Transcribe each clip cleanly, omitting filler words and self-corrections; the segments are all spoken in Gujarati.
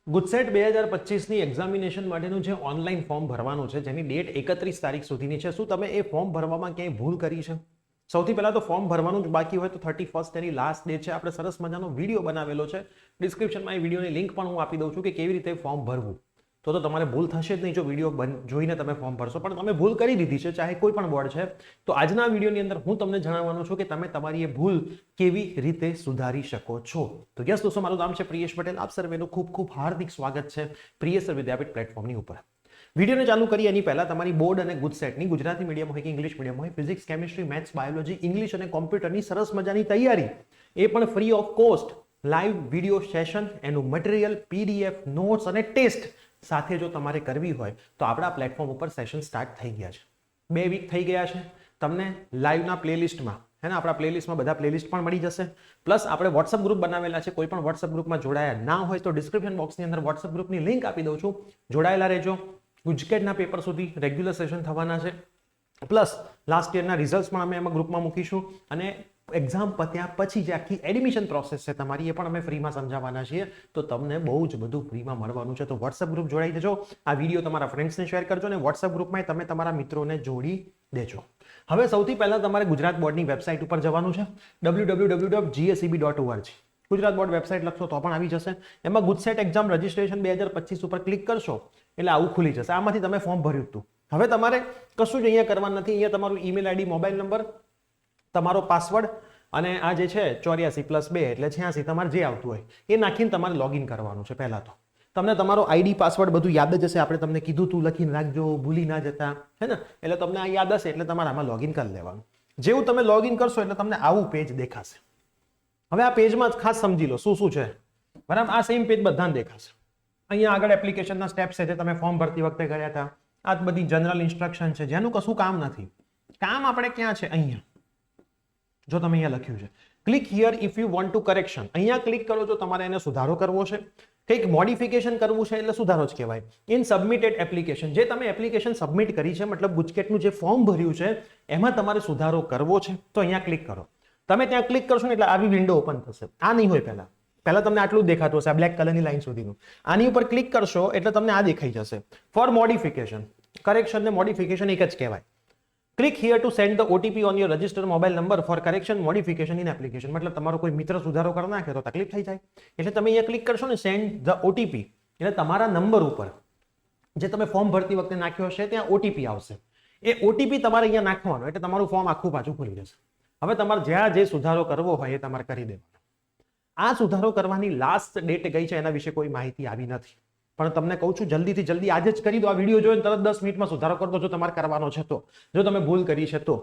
ગુજસેટ 2025ની એક્ઝામિનેશન માટેનું જે ઓનલાઈન ફોર્મ ભરવાનું છે જેની ડેટ 31 તારીખ સુધીની છે. શું તમે એ ફોર્મ ભરવામાં ક્યાંય ભૂલ કરી છે? સૌથી પહેલા તો ફોર્મ ભરવાનું જ બાકી હોય તો 31 એની લાસ્ટ ડેટ છે. આપણે સરસ મજાનો વિડીયો બનાવેલો છે. ડિસ્ક્રિપ્શનમાં એ વિડીયોની લિંક પણ હું આપી દઉં છું કે કેવી રીતે ફોર્મ ભરવું. તો તમારે ભૂલ થશે જ નહીં જો વિડીયો જોઈને તમે ફોર્મ ભરશો, પણ તમે ભૂલ કરી દીધી છે ચાહે કોઈ પણ બોર્ડ છે. તો આજના વિડીયોની અંદર હું તમને જણાવવાનો છું કે તમે તમારી એ ભૂલ કેવી રીતે સુધારી શકો છો. તો યસ દોસ્તો, મારું નામ છે પ્રિયેશ પટેલ. આપ સર્વેનું ખૂબ ખૂબ હાર્દિક સ્વાગત છે પ્રિયેશ વિદ્યાપીઠ પ્લેટફોર્મની ઉપર. વિડીયોને ચાલુ કરીએ એની પહેલા તમારી બોર્ડ અને ગુજસેટની ગુજરાતી મીડિયમ હોય કે ઇંગ્લિશ મીડિયમ હોય, physics, chemistry, maths, biology, English અને કોમ્પ્યુટરની સરસ મજાની તૈયારી, એ પણ free of cost live video session, એનું મટીરિયલ, પીડીએફ, નોટ્સ અને ટેસ્ટ સાથે જો તમારે કરવી હોય તો આપણા પ્લેટફોર્મ ઉપર સેશન સ્ટાર્ટ થઈ ગયા છે. 2 વીક થઈ ગયા છે. તમને લાઈવના પ્લેલિસ્ટમાં આપણા પ્લેલિસ્ટમાં બધા પ્લેલિસ્ટ પણ મળી જશે. પ્લસ આપણે વોટ્સઅપ ગ્રુપ બનાવેલા છે. કોઈ પણ વોટ્સઅપ ગ્રુપમાં જોડાયા ના હોય તો ડિસ્ક્રિપ્શન બોક્સની અંદર વોટ્સઅપ ગ્રુપની લિંક આપી દઉં છું. જોડાયેલા રહેજો. ગુજકેટના પેપર સુધી રેગ્યુલર સેશન થવાના છે. પ્લસ લાસ્ટ યરના રિઝલ્ટ પણ અમે એમાં ગ્રુપમાં મૂકીશું અને એક્ઝામ પત્યા પછી જે આખી એડમિશન પ્રોસેસ છે તમારી, એ પણ અમે ફ્રીમાં સમજાવવાના છીએ. તો તમને બહુ જ બધું ફ્રીમાં મળવાનું છે. તો વોટ્સઅપ ગ્રુપ જોડાઈ દેજો. આ વિડીયો તમારા ફ્રેન્ડ્સને શેર કરજો અને વોટ્સઅપ ગ્રુપમાં તમે તમારા મિત્રોને જોડી દેજો. હવે સૌથી પહેલા તમારે ગુજરાત બોર્ડની વેબસાઇટ ઉપર જવાનું છે, www.gseb.org. ગુજરાત બોર્ડ વેબસાઇટ લખશો તો પણ આવી જશે. એમાં ગુજસેટ એક્ઝામ રજિસ્ટ્રેશન 2025 ઉપર ક્લિક કરશો એટલે આવું ખુલી જશે. આમાંથી તમે ફોર્મ ભર્યું હતું. હવે તમારે કશું જ અહીંયા કરવાનું નથી. અહીંયા તમારું ઈમેલ આઈડી, મોબાઈલ નંબર, તમારો પાસવર્ડ અને આ જે છે 84+2 એટલે 86 તમારે જે આવતું હોય એ નાખીને તમારે લોગિન કરવાનું છે. પહેલા તો તમને તમારો આઈડી, પાસવર્ડ બધું યાદ જ હશે. આપણે તમને કીધું તું લખીને રાખજો, ભૂલી ના જતા, હે ને? એટલે તમને આ યાદ હશે એટલે તમારે આમાં લોગિન કરી લેવાનું. જેવું તમે લોગિન કરશો એટલે તમને આવું પેજ દેખાશે. હવે આ પેજમાં ખાસ સમજી લો શું શું છે, બરાબર? આ સેમ પેજ બધાને દેખાશે. અહીંયા આગળ એપ્લિકેશનના સ્ટેપ્સ છે જે તમે ફોર્મ ભરતી વખતે કર્યા હતા. આ બધી જનરલ ઇન્સ્ટ્રક્શન છે જેનું કશું કામ નથી. કામ આપણે ક્યાં છે? અહીંયા. જો તમે અહીંયા લખ્યું છે click here if you want to correction, અહીંયા ક્લિક કરો જો તમારે એને સુધારો કરવો છે, કંઈક મોડિફિકેશન કરવું છે એટલે સુધારો જ કહેવાય. ઇન સબમિટેડ એપ્લિકેશન, જે તમે એપ્લિકેશન સબમિટ કરી છે, મતલબ ગુજકેટનું જે ફોર્મ ભર્યું છે એમાં તમારે સુધારો કરવો છે તો અહીંયા ક્લિક કરો. તમે ત્યાં ક્લિક કરશો ને એટલે આવી વિન્ડો ઓપન થશે. આ નહીં હોય પહેલા તમને આટલું જ દેખાતું હશે, આ બ્લેક કલરની લાઈન સુધીનું. આની ઉપર ક્લિક કરશો એટલે તમને આ દેખાઈ જશે. ફોર મોડિફિકેશન, કરેક્શન ને મોડિફિકેશન એક જ કહેવાય. Click here to send the OTP on your registered mobile number for correction modification in application. મતલબ તમારો કોઈ મિત્ર સુધારો કરી નાખે તો તકલીફ થઈ જાય એટલે તમે અહીંયા ક્લિક કરશો ને સેન્ડ ધ OTP, એટલે તમારા નંબર ઉપર જે તમે ફોર્મ ભરતી વખતે નાખ્યો હશે ત્યાં OTP આવશે. એ OTP તમારે અહીંયા નાખવાનો એટલે તમારું ફોર્મ આખું પાછું ખુલી જશે. હવે તમારે જ્યાં જે સુધારો કરવો હોય એ તમારે કરી દેવાનો. આ સુધારો કરવાની લાસ્ટ ડેટ ગઈ છે એના વિશે કોઈ માહિતી આવી નથી, પણ તમને કહું છું જલ્દીથી જલ્દી આજે જ કરી દો. આ વિડીયો જોઈને તરત 10 મિનિટમાં સુધારો કરી દો જો તમારે કરવાનો છે તો. જો તમે ભૂલ કરી છે તો,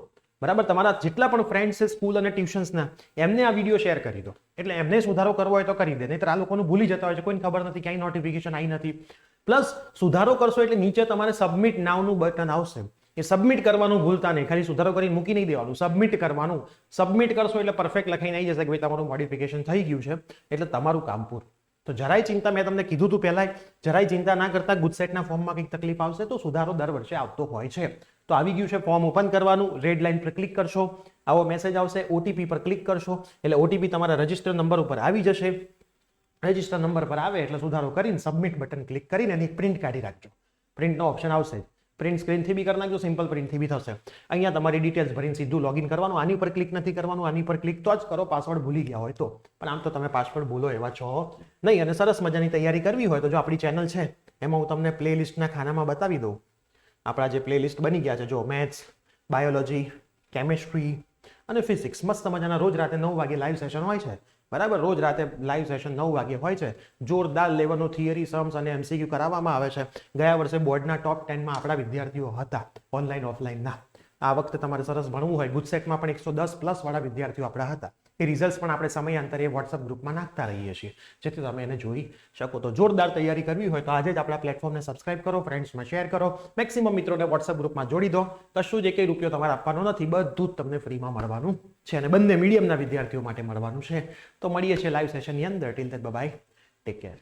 બરાબર? તમારા જેટલા પણ ફ્રેન્ડ્સ છે સ્કૂલ અને ટ્યુશન્સના, એમને આ વિડીયો શેર કરી દો એટલે એમને સુધારો કરવો હોય તો કરી દે. નહીતર આ લોકોનું ભૂલી જતા હોય છે, કોઈને ખબર નથી, ક્યાંય નોટિફિકેશન આવી નથી. પ્લસ સુધારો કરશો એટલે નીચે તમારે સબમિટ નાવનું બટન આવશે. એ સબમિટ કરવાનું ભૂલતા નહીં. ખાલી સુધારો કરીને મૂકી નહીં દેવાનું, સબમિટ કરવાનું. સબમિટ કરશો એટલે પરફેક્ટ લખાઈને આવી જશે કે ભાઈ તમારું મોડિફિકેશન થઈ ગયું છે એટલે તમારું કામ પૂરું. તો જરાય ચિંતા, મેં તમને કીધું હતું પહેલા, જરાય ચિંતા ના કરતા. ગુજસેટના ફોર્મમાં કંઈક તકલીફ આવશે તો સુધારો દર વર્ષે આવતો હોય છે. તો આવી ગયું છે, ફોર્મ ઓપન કરવાનું, રેડ લાઇન પર ક્લિક કરશો, આવો મેસેજ આવશે. OTP પર ક્લિક કરશો એટલે OTP તમારા રજિસ્ટર નંબર ઉપર આવી જશે. રજિસ્ટર નંબર પર આવે એટલે સુધારો કરીને સબમિટ બટન ક્લિક કરીને એની પ્રિન્ટ કાઢી રાખજો. પ્રિન્ટનો ઓપ્શન આવશે. પ્રિન્ટ સ્ક્રીનથી બી કરી નાખજો, સિમ્પલ પ્રિન્ટથી બી થશે. અહીંયા તમારી ડિટેલ્સ ભરીને સીધું લોગિન કરવાનું. આની ઉપર ક્લિક નથી કરવાનું, આની પર ક્લિક તો જ કરો પાસવર્ડ ભૂલી ગયા હોય તો. પણ આમ તો તમે પાસવર્ડ ભૂલો એવા છો નહીં. અને સરસ મજાની તૈયારી કરવી હોય તો જો આપણી ચેનલ છે એમાં હું તમને પ્લેલિસ્ટના ખાનામાં બતાવી દઉં. આપણા જે પ્લેલિસ્ટ બની ગયા છે જો મેથ્સ, બાયોલોજી, કેમિસ્ટ્રી અને ફિઝિક્સ, મસ્ત મજાના રોજ રાતે 9 વાગે લાઈવ સેશન હોય છે, બરાબર? રોજ રાતે લાઈવ સેશન 9 વાગે હોય છે. જોરદાર લેવલનો થિયરી, સમ્સ અને MCQ કરાવવામાં આવે છે. ગયા વર્ષે બોર્ડના ટોપ 10માં આપણા વિદ્યાર્થીઓ હતા, ઓનલાઈન ઓફલાઈનના. આ વખતે તમારે સરસ ભણવું હોય, ગુજસેટમાં પણ 110+ વાળા વિદ્યાર્થીઓ આપણા હતા. એ રિઝલ્ટ પણ આપણે સમયાંતરે વોટ્સઅપ ગ્રુપમાં નાખતા રહીએ છીએ જેથી તમે એને જોઈ શકો. તો જોરદાર તૈયારી કરવી હોય તો આજે જ આપણા પ્લેટફોર્મને સબસ્ક્રાઇબ કરો, ફ્રેન્ડ્સમાં શેર કરો, મેક્સિમમ મિત્રોને વોટ્સઅપ ગ્રુપમાં જોડી દો. કશું જ 1 રૂપિયો તમારે આપવાનો નથી, બધું જ તમને ફ્રીમાં મળવાનું છે અને બંને મીડિયમના વિદ્યાર્થીઓ માટે મળવાનું છે. તો મળીએ છીએ લાઈવ સેશનની અંદર. Till then bye bye, take care.